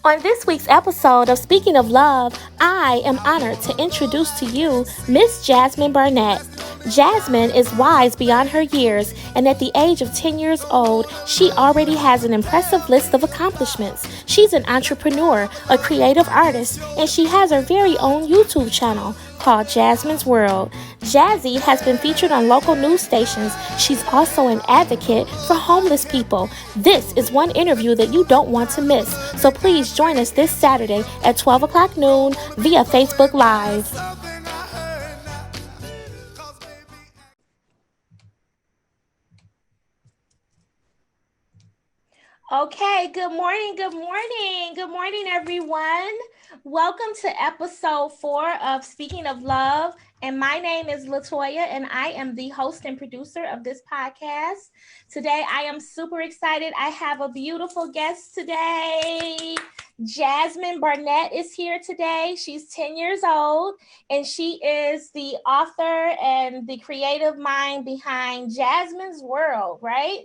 On this week's episode of Speaking of Love, I am honored to introduce to you Miss Jazmine Barnett. Jazmine is wise beyond her years, and at the age of 10 years old, she already has an impressive list of accomplishments. She's an entrepreneur, a creative artist, and she has her very own YouTube channel called Jazmine's World. Jazzy has been featured on local news stations. She's also an advocate for homeless people. This is one interview that you don't want to miss. So please join us this Saturday at 12 o'clock noon via Facebook Live. Okay, good morning, everyone. Welcome to episode 4 of Speaking of Love. And my name is Latoya, and I am the host and producer of this podcast. Today, I am super excited. I have a beautiful guest today. Jazmine Barnett is here today. She's 10 years old, and she is the author and the creative mind behind Jazmine's World, right?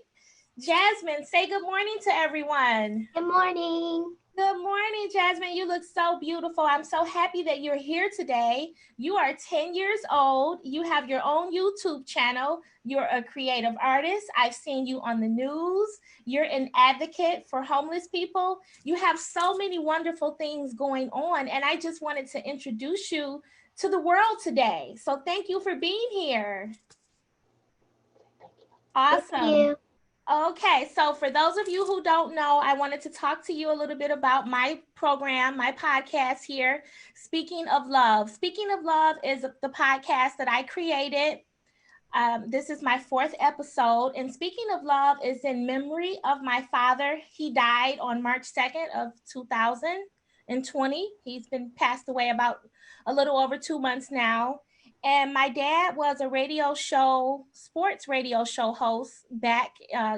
Jazmine, say good morning to everyone. Good morning. Good morning, Jazmine. You look so beautiful. I'm so happy that you're here today. You are 10 years old. You have your own YouTube channel. You're a creative artist. I've seen you on the news. You're an advocate for homeless people. You have so many wonderful things going on. And I just wanted to introduce you to the world today. So thank you for being here. Awesome. Thank you. Okay, so for those of you who don't know, I wanted to talk to you a little bit about my program, my podcast here, Speaking of Love. Speaking of Love is the podcast that I created. This is my 4th episode, and Speaking of Love is in memory of my father. He died on March 2nd of 2020. He's been passed away about a little over 2 months now. And my dad was a sports radio show host back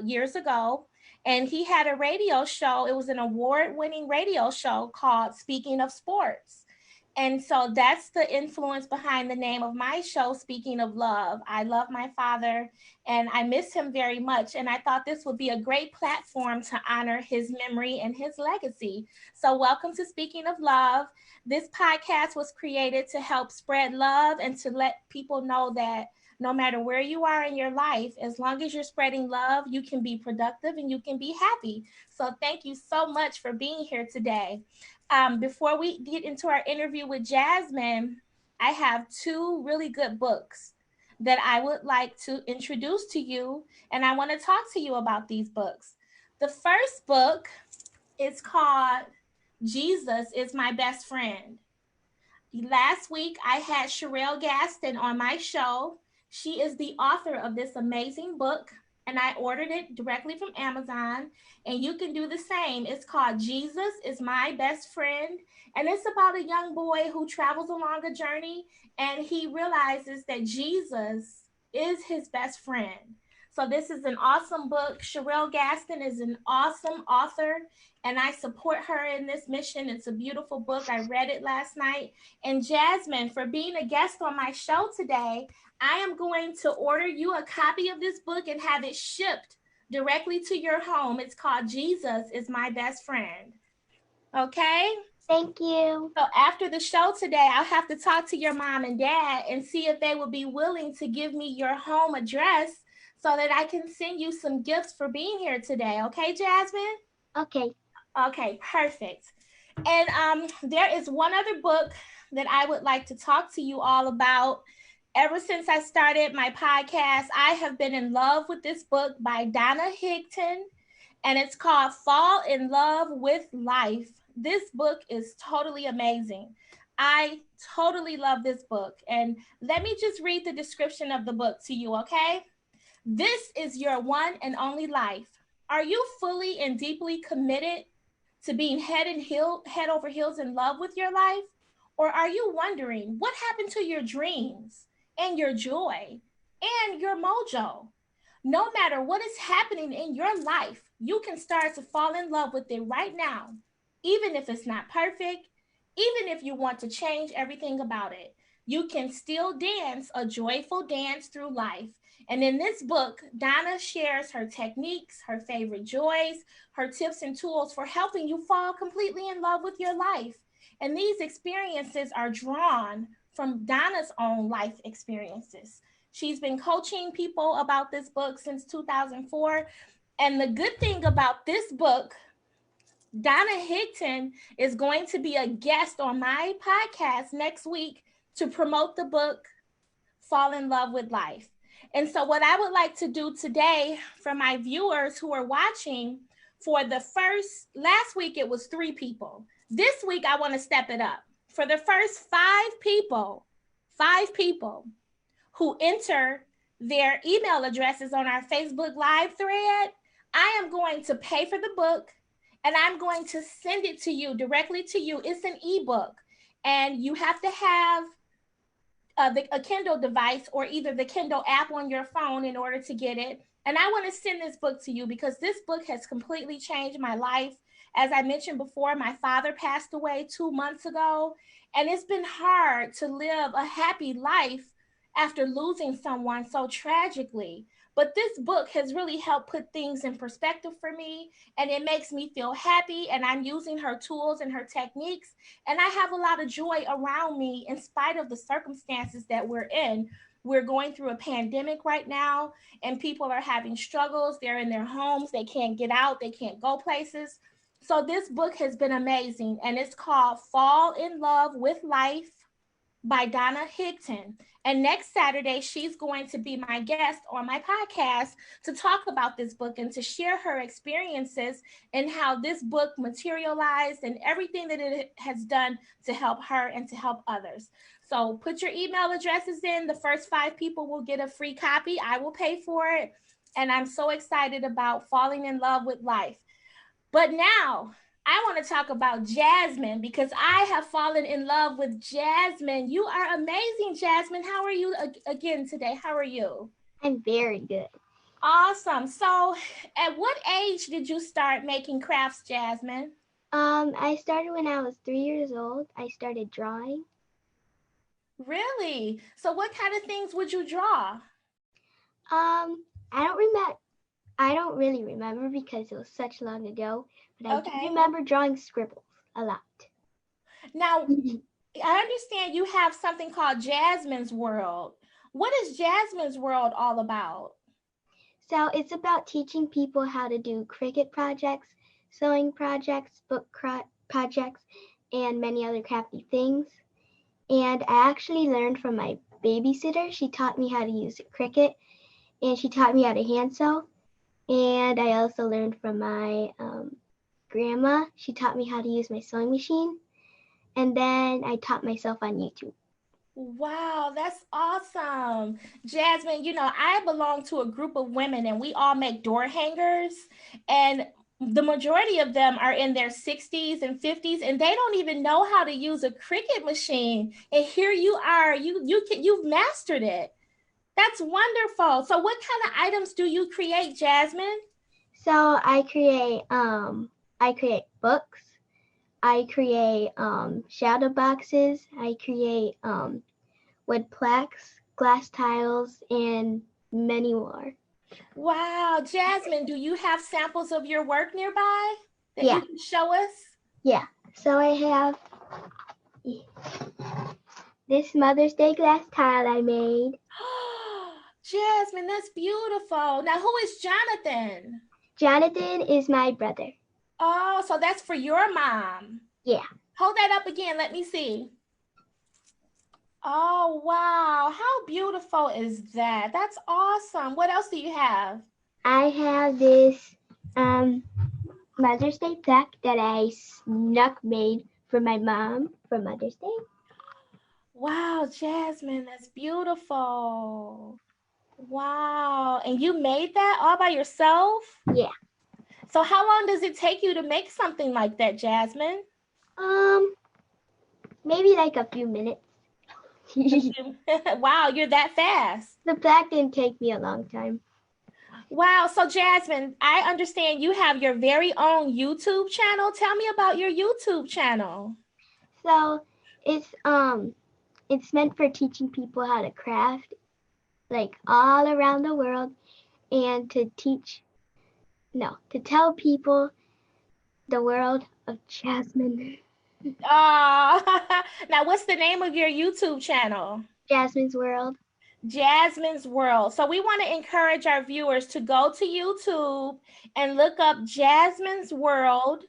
years ago. And he had a radio show. It was an award-winning radio show called Speaking of Sports. And so that's the influence behind the name of my show, Speaking of Love. I love my father and I miss him very much. And I thought this would be a great platform to honor his memory and his legacy. So welcome to Speaking of Love. This podcast was created to help spread love and to let people know that no matter where you are in your life, as long as you're spreading love, you can be productive and you can be happy. So thank you so much for being here today. Before we get into our interview with Jazmine, I have 2 really good books that I would like to introduce to you, and I want to talk to you about these books. The first book is called Jesus is My Best Friend. Last week, I had Sherelle Gaston on my show. She is the author of this amazing book, and I ordered it directly from Amazon. And you can do the same. It's called Jesus is My Best Friend. And it's about a young boy who travels along a journey and he realizes that Jesus is his best friend. So this is an awesome book. Sherelle Gaston is an awesome author, and I support her in this mission. It's a beautiful book. I read it last night. And Jazmine, for being a guest on my show today, I am going to order you a copy of this book and have it shipped directly to your home. It's called Jesus is My Best Friend. Okay? Thank you. So after the show today, I'll have to talk to your mom and dad and see if they would be willing to give me your home address so that I can send you some gifts for being here today. Okay, Jazmine? Okay. Okay, perfect. And there is one other book that I would like to talk to you all about. Ever since I started my podcast, I have been in love with this book by Donna Higton, and it's called Fall in Love with Life. This book is totally amazing. I totally love this book. And let me just read the description of the book to you, okay? This is your one and only life. Are you fully and deeply committed to being head over heels in love with your life? Or are you wondering what happened to your dreams and your joy and your mojo? No matter what is happening in your life, you can start to fall in love with it right now, even if it's not perfect, even if you want to change everything about it. You can still dance a joyful dance through life. And in this book, Donna shares her techniques, her favorite joys, her tips and tools for helping you fall completely in love with your life. And these experiences are drawn from Donna's own life experiences. She's been coaching people about this book since 2004. And the good thing about this book, Donna Higton is going to be a guest on my podcast next week to promote the book, Fall in Love with Life. And so, what I would like to do today for my viewers who are watching, for the last week it was 3 people. This week I want to step it up. For the first 5 people who enter their email addresses on our Facebook Live thread, I am going to pay for the book and I'm going to send it to you, directly to you. It's an ebook, and you have to have a Kindle device or either the Kindle app on your phone in order to get it. And I want to send this book to you because this book has completely changed my life. As I mentioned before, my father passed away 2 months ago, and it's been hard to live a happy life after losing someone so tragically. But this book has really helped put things in perspective for me, and it makes me feel happy, and I'm using her tools and her techniques, and I have a lot of joy around me in spite of the circumstances that we're in. We're going through a pandemic right now, and people are having struggles. They're in their homes. They can't get out. They can't go places. So this book has been amazing, and it's called Fall in Love with Life by Donna Higton. And next Saturday, she's going to be my guest on my podcast to talk about this book and to share her experiences and how this book materialized and everything that it has done to help her and to help others. So put your email addresses in. The first 5 people will get a free copy. I will pay for it. And I'm so excited about falling in love with life. But now I want to talk about Jazmine because I have fallen in love with Jazmine. You are amazing, Jazmine. How are you again today? How are you? I'm very good. Awesome. So, at what age did you start making crafts, Jazmine? I started when I was 3 years old. I started drawing. Really? So, what kind of things would you draw? I don't remember. I don't really remember because it was such long ago, but I do remember drawing scribbles a lot. Now, I understand you have something called Jazmine's World. What is Jazmine's World all about? So it's about teaching people how to do Cricut projects, sewing projects, book projects, and many other crafty things. And I actually learned from my babysitter. She taught me how to use Cricut, and she taught me how to hand sew. And I also learned from my grandma. She taught me how to use my sewing machine. And then I taught myself on YouTube. Wow, that's awesome. Jazmine, I belong to a group of women and we all make door hangers, and the majority of them are in their 60s and 50s and they don't even know how to use a Cricut machine. And here you are, you've mastered it. That's wonderful. So what kind of items do you create, Jazmine? So I create books. I create shadow boxes. I create wood plaques, glass tiles, and many more. Wow, Jazmine, do you have samples of your work nearby that you can show us? Yeah. So I have this Mother's Day glass tile I made. Jazmine, that's beautiful. Now, who is Jonathan? Jonathan is my brother. Oh, so that's for your mom. Yeah. Hold that up again. Let me see. Oh, wow. How beautiful is that? That's awesome. What else do you have? I have this Mother's Day plaque that I snuck made for my mom for Mother's Day. Wow, Jazmine, that's beautiful. Wow. And you made that all by yourself? Yeah. So how long does it take you to make something like that, Jazmine? Maybe like a few minutes. Wow, you're that fast. The plaque didn't take me a long time. Wow. So Jazmine, I understand you have your very own YouTube channel. Tell me about your YouTube channel. So it's meant for teaching people how to craft. like all around the world and to tell people the world of Jazmine. Now what's the name of your YouTube channel? Jazmine's World. Jazmine's World. So we want to encourage our viewers to go to YouTube and look up Jazmine's World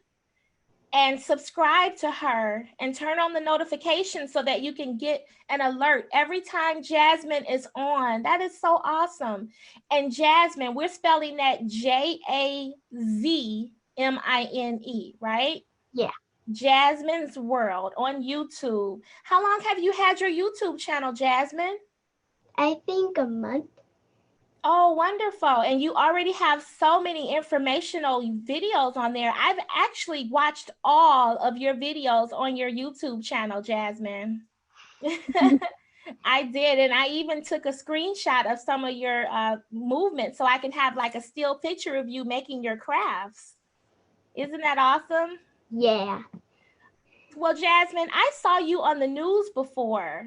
and subscribe to her and turn on the notifications so that you can get an alert every time Jazmine is on. That is so awesome. And Jazmine, we're spelling that Jazmine, right? Yeah. Jazmine's World on YouTube. How long have you had your YouTube channel, Jazmine? I think a month. Oh, wonderful. And you already have so many informational videos on there. I've actually watched all of your videos on your YouTube channel, Jazmine. I did. And I even took a screenshot of some of your movements so I can have like a still picture of you making your crafts. Isn't that awesome? Yeah. Well, Jazmine, I saw you on the news before.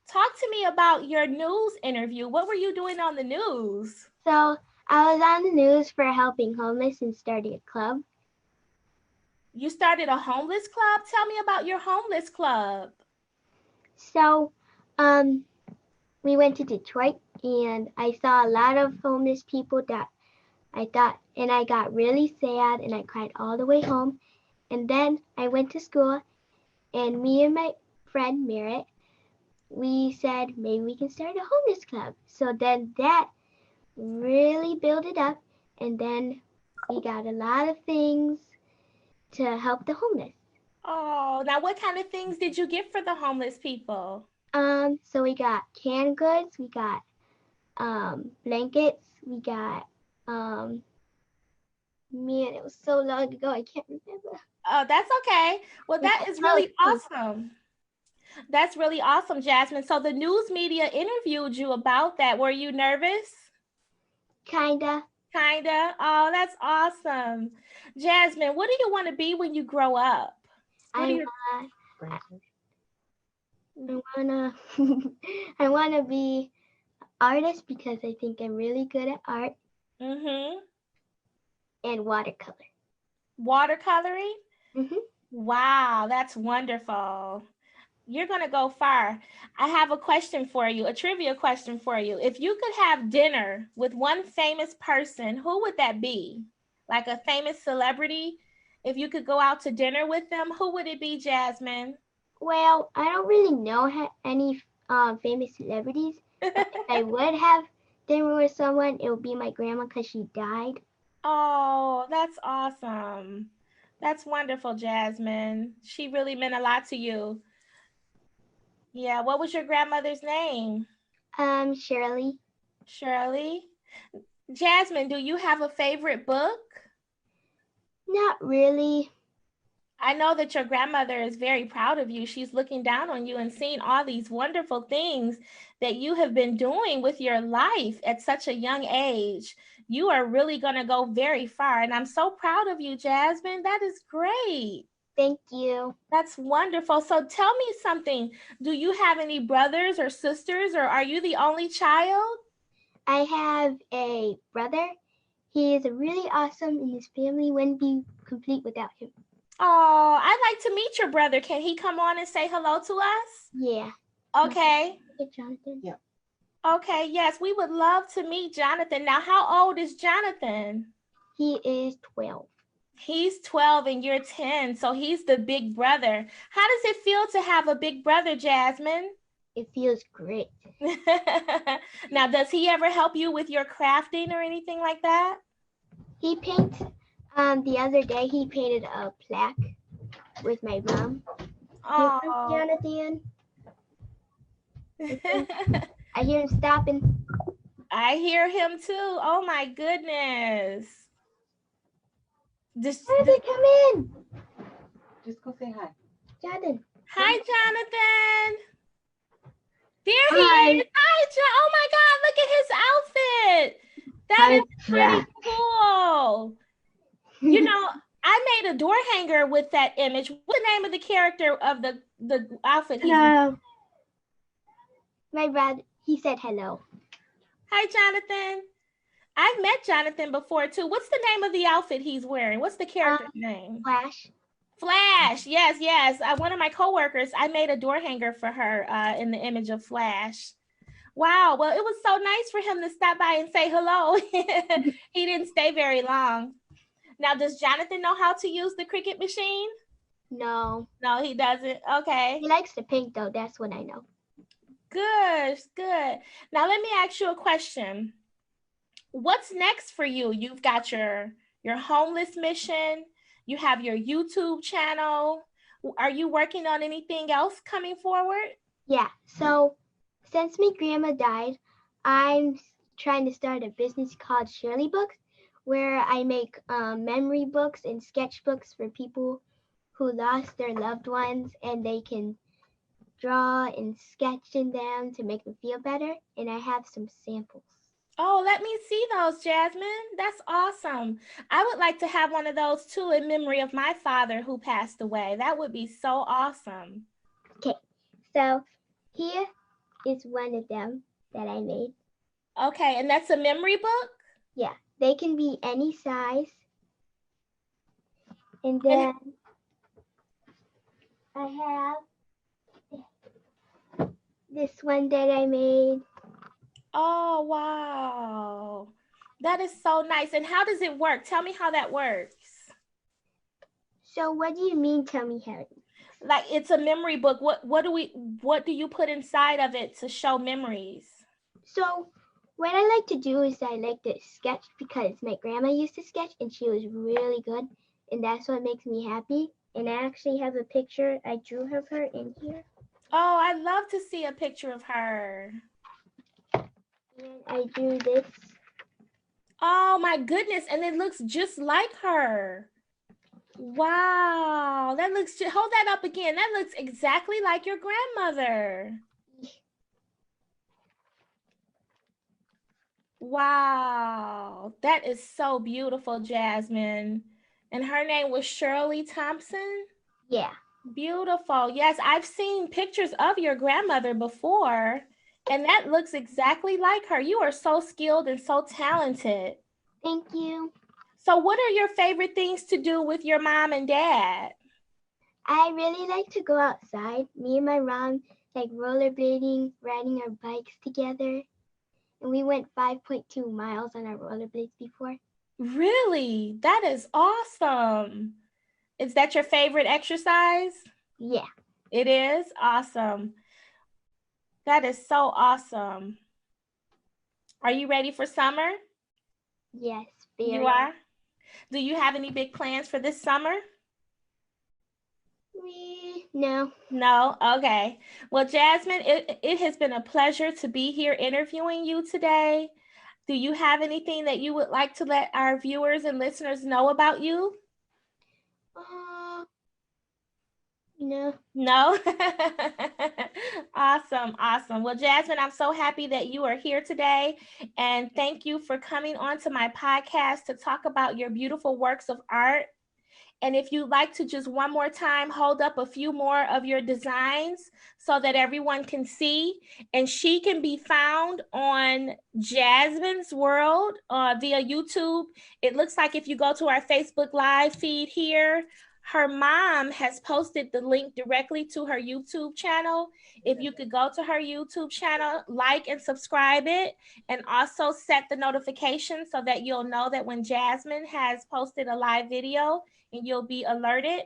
Talk to me about your news interview. What were you doing on the news? So I was on the news for helping homeless and starting a club. You started a homeless club? Tell me about your homeless club. So we went to Detroit and I saw a lot of homeless people that I got really sad and I cried all the way home. And then I went to school and me and my friend Merritt, we said maybe we can start a homeless club. So then that really built it up and then we got a lot of things to help the homeless. Oh, now what kind of things did you get for the homeless people? So we got canned goods, we got blankets, we got man, it was so long ago I can't remember. Oh, that's okay. Well, that is really awesome. That's really awesome, Jazmine. So the news media interviewed you about that. Were you nervous? Kinda. Oh, that's awesome. Jazmine, what do you want to be when you grow up? I wanna be artist because I think I'm really good at art. Mm-hmm. And watercolor. Watercoloring? Mm-hmm. Wow, that's wonderful. You're going to go far. I have a question for you, a trivia question for you. If you could have dinner with one famous person, who would that be? Like a famous celebrity? If you could go out to dinner with them, who would it be, Jazmine? Well, I don't really know any famous celebrities. But if I would have dinner with someone, it would be my grandma because she died. Oh, that's awesome. That's wonderful, Jazmine. She really meant a lot to you. Yeah, what was your grandmother's name? Shirley. Shirley. Jazmine, do you have a favorite book? Not really. I know that your grandmother is very proud of you. She's looking down on you and seeing all these wonderful things that you have been doing with your life at such a young age. You are really going to go very far. And I'm so proud of you, Jazmine. That is great. Thank you. That's wonderful. So tell me something. Do you have any brothers or sisters, or are you the only child? I have a brother. He is really awesome and his family wouldn't be complete without him. Oh, I'd like to meet your brother. Can he come on and say hello to us? Yeah. Okay. Jonathan? Yeah. Okay, yes, we would love to meet Jonathan. Now, how old is Jonathan? He is 12. He's 12 and you're 10, so he's the big brother. How does it feel to have a big brother, Jazmine? It feels great. Now, does he ever help you with your crafting or anything like that? He paints. The other day he painted a plaque with my mom. Oh. Jonathan. I hear him stopping. I hear him too. Oh my goodness. Jonathan, come in. Just go say hi. Jonathan. Hi, Jonathan. There Hi. he is. Hi, oh my God, look at his outfit. That is pretty cool. You know, I made a door hanger with that image. What's the name of the character of the outfit? Hello. My brother, he said hello. Hi, Jonathan. I've met Jonathan before too. What's the name of the outfit he's wearing? What's the character's name? Flash. Flash. Yes, yes. One of my coworkers, I made a door hanger for her in the image of Flash. Wow. Well, it was so nice for him to stop by and say hello. He didn't stay very long. Now, does Jonathan know how to use the Cricut machine? No. No, he doesn't. Okay. He likes to paint though. That's what I know. Good, good. Now, let me ask you a question. What's next for you? You've got your homeless mission. You have your YouTube channel. Are you working on anything else coming forward? Yeah. So since my grandma died, I'm trying to start a business called Shirley Books, where I make memory books and sketchbooks for people who lost their loved ones, and they can draw and sketch in them to make them feel better. And I have some samples. Oh, let me see those, Jazmine. That's awesome. I would like to have one of those too in memory of my father who passed away. That would be so awesome. Okay, so here is one of them that I made. Okay, and that's a memory book? Yeah, they can be any size. And then I have this one that I made. Oh, wow. That is so nice. And how does it work? Tell me how that works. So what do you mean, tell me how? Like, it's a memory book. What do you put inside of it to show memories? So what I like to do is I like to sketch because my grandma used to sketch and she was really good, and that's what makes me happy. And I actually have a picture I drew of her in here. Oh, I'd love to see a picture of her. And I drew this. Oh my goodness, and it looks just like her. Wow, that looks, hold that up again. That looks exactly like your grandmother. Wow, that is so beautiful, Jazmine. And her name was Shirley Thompson? Yeah. Beautiful. Yes, I've seen pictures of your grandmother before, and that looks exactly like her. You are so skilled and so talented. Thank you. So what are your favorite things to do with your mom and dad? I really like to go outside. Me and my mom like rollerblading, riding our bikes together. And we went 5.2 miles on our rollerblades before. Really? That is awesome. Is that your favorite exercise? Yeah. It is? Awesome. That is so awesome. Are you ready for summer? Yes, very. You are? Do you have any big plans for this summer? No. No? Okay. Well, Jazmine, it has been a pleasure to be here interviewing you today. Do you have anything that you would like to let our viewers and listeners know about you? No. No? Awesome, awesome. Well, Jazmine, I'm so happy that you are here today. And thank you for coming on to my podcast to talk about your beautiful works of art. And if you'd like to just one more time hold up a few more of your designs so that everyone can see, and she can be found on Jazmine's World via YouTube. It looks like if you go to our Facebook Live feed here, her mom has posted the link directly to her YouTube channel. If you could go to her YouTube channel, like and subscribe it, and also set the notification so that you'll know that when Jazmine has posted a live video, and you'll be alerted.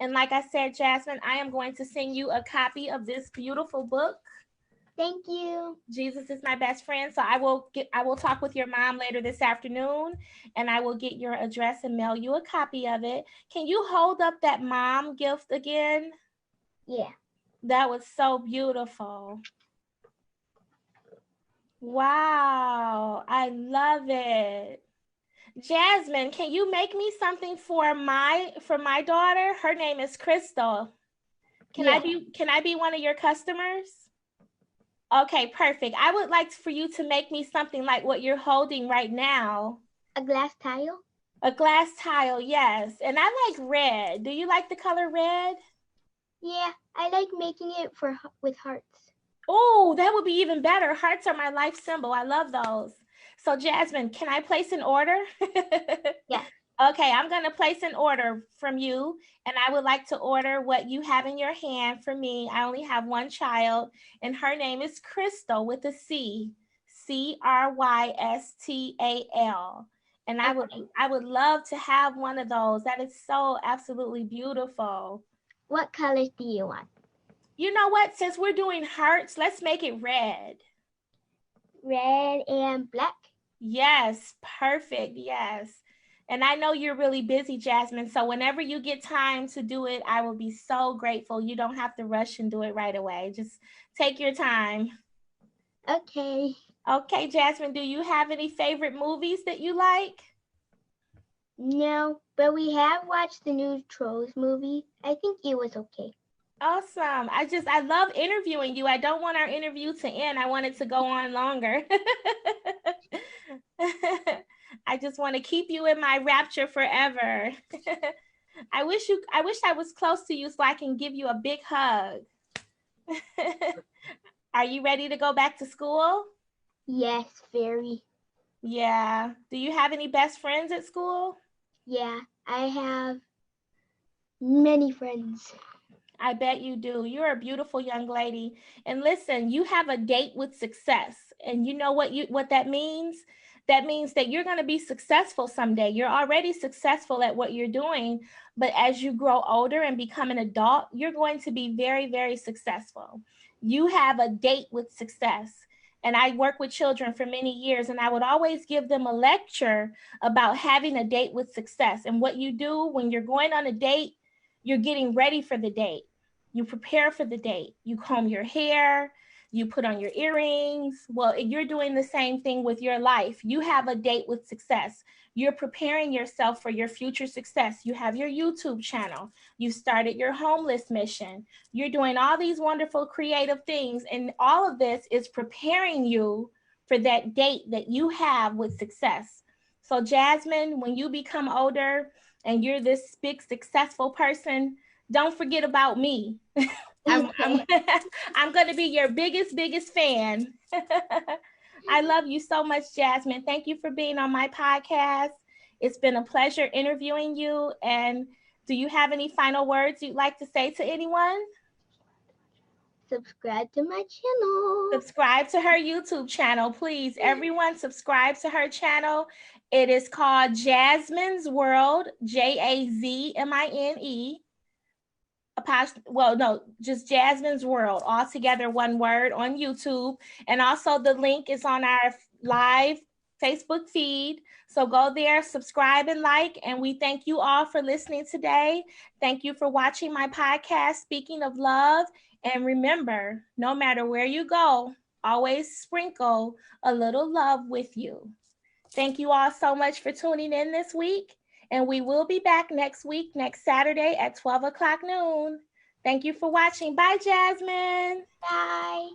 And like I said, Jazmine, I am going to send you a copy of this beautiful book. Thank you. Jesus is my best friend. So I will talk with your mom later this afternoon, and I will get your address and mail you a copy of it. Can you hold up that mom gift again? Yeah. That was so beautiful. Wow, I love it. Jazmine, can you make me something for my daughter? Her name is Crystal. Can I be one of your customers? Okay, perfect. I would like for you to make me something like what you're holding right now. A glass tile? A glass tile, yes. And I like red. Do you like the color red? Yeah, I like making it with hearts. Oh, that would be even better. Hearts are my life symbol. I love those. So Jazmine, can I place an order? Yes. Okay, I'm going to place an order from you, and I would like to order what you have in your hand for me. I only have one child, and her name is Crystal with a C, Crystal. And I would love to have one of those. That is so absolutely beautiful. What colors do you want? You know what? Since we're doing hearts, let's make it red. Red and black? Yes, perfect. Yes. And I know you're really busy, Jazmine. So whenever you get time to do it, I will be so grateful. You don't have to rush and do it right away. Just take your time. Okay. Okay, Jazmine, do you have any favorite movies that you like? No, but we have watched the new Trolls movie. I think it was okay. Awesome. I love interviewing you. I don't want our interview to end. I want it to go on longer. I just want to keep you in my rapture forever. I wish I was close to you so I can give you a big hug. Are you ready to go back to school? Yes, very. Yeah. Do you have any best friends at school? Yeah, I have many friends. I bet you do. You're a beautiful young lady. And listen, you have a date with success. And you know what that means? That means that you're going to be successful someday. You're already successful at what you're doing, but as you grow older and become an adult, you're going to be very, very successful. You have a date with success. And I work with children for many years, and I would always give them a lecture about having a date with success. And what you do when you're going on a date, you're getting ready for the date. You prepare for the date. You comb your hair, you put on your earrings. Well, you're doing the same thing with your life. You have a date with success. You're preparing yourself for your future success. You have your YouTube channel. You started your homeless mission. You're doing all these wonderful creative things. And all of this is preparing you for that date that you have with success. So Jazmine, when you become older and you're this big successful person, don't forget about me. I'm going to be your biggest fan. I love you so much, Jazmine. Thank you for being on my podcast. It's been a pleasure interviewing you. And do you have any final words you'd like to say to anyone? Subscribe to my channel. Subscribe to her YouTube channel, please. Everyone subscribe to her channel. It is called Jazmine's World, Jazmine. Well, no, just Jazmine's World, all together, one word, on YouTube. And also the link is on our live Facebook feed. So go there, subscribe and like, and we thank you all for listening today. Thank you for watching my podcast, Speaking of Love. And remember, no matter where you go, always sprinkle a little love with you. Thank you all so much for tuning in this week. And we will be back next week, next Saturday at 12 o'clock noon. Thank you for watching. Bye, Jazmine. Bye.